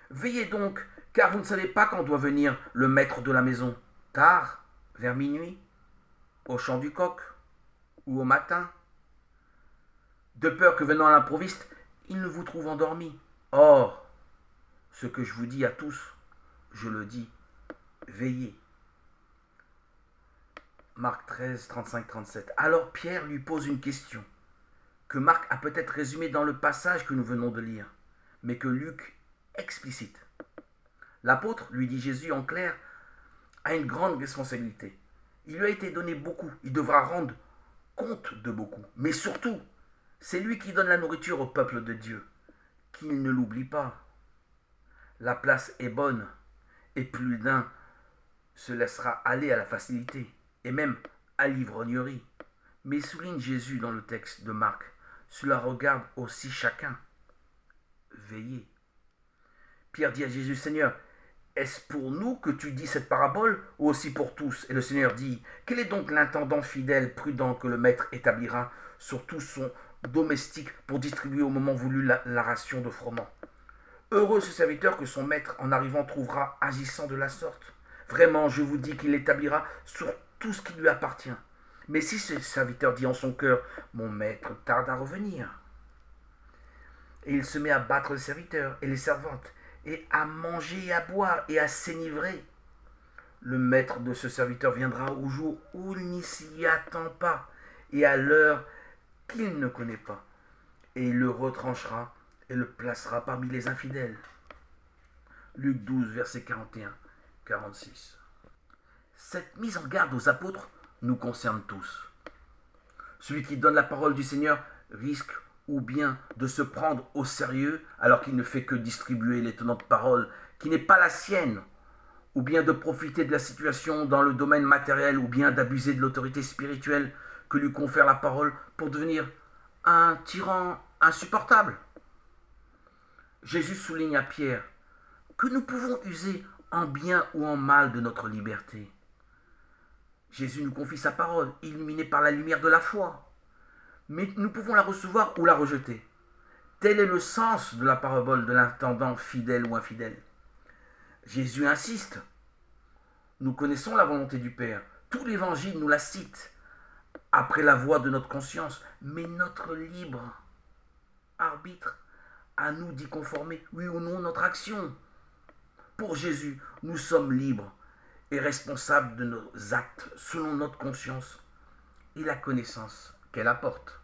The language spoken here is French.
Veillez donc, car vous ne savez pas quand doit venir le maître de la maison. Tard, vers minuit, au chant du coq, ou au matin, de peur que venant à l'improviste, il ne vous trouve endormi. Or, ce que je vous dis à tous, je le dis, veillez. Marc 13, 35-37. Alors Pierre lui pose une question, que Marc a peut-être résumée dans le passage que nous venons de lire, mais que Luc explicite. L'apôtre, lui dit Jésus en clair, a une grande responsabilité. Il lui a été donné beaucoup, il devra rendre compte de beaucoup. Mais surtout, c'est lui qui donne la nourriture au peuple de Dieu. Qu'il ne l'oublie pas. La place est bonne, et plus d'un se laissera aller à la facilité, et même à l'ivrognerie. Mais souligne Jésus dans le texte de Marc, cela regarde aussi chacun. Veillez. Pierre dit à Jésus, Seigneur, est-ce pour nous que tu dis cette parabole ou aussi pour tous? Et le Seigneur dit, quel est donc l'intendant fidèle, prudent que le maître établira sur tout son domestique pour distribuer au moment voulu la ration de froment? Heureux ce serviteur que son maître en arrivant trouvera agissant de la sorte. Vraiment, je vous dis qu'il l'établira sur tout ce qui lui appartient. Mais si ce serviteur dit en son cœur, mon maître tarde à revenir, et il se met à battre les serviteurs et les servantes, et à manger et à boire et à s'enivrer, le maître de ce serviteur viendra au jour où il n'y s'y attend pas, et à l'heure qu'il ne connaît pas, et il le retranchera et le placera parmi les infidèles. Luc 12, verset 41-46. Cette mise en garde aux apôtres nous concerne tous. Celui qui donne la parole du Seigneur risque ou bien de se prendre au sérieux alors qu'il ne fait que distribuer l'étonnante parole qui n'est pas la sienne, ou bien de profiter de la situation dans le domaine matériel, ou bien d'abuser de l'autorité spirituelle que lui confère la parole pour devenir un tyran insupportable. Jésus souligne à Pierre que nous pouvons user en bien ou en mal de notre liberté. Jésus nous confie sa parole, illuminée par la lumière de la foi. Mais nous pouvons la recevoir ou la rejeter. Tel est le sens de la parabole de l'intendant fidèle ou infidèle. Jésus insiste. Nous connaissons la volonté du Père. Tout l'évangile nous la cite après la voix de notre conscience. Mais notre libre arbitre, à nous d'y conformer, oui ou non, notre action. Pour Jésus, nous sommes libres et responsables de nos actes selon notre conscience et la connaissance qu'elle apporte.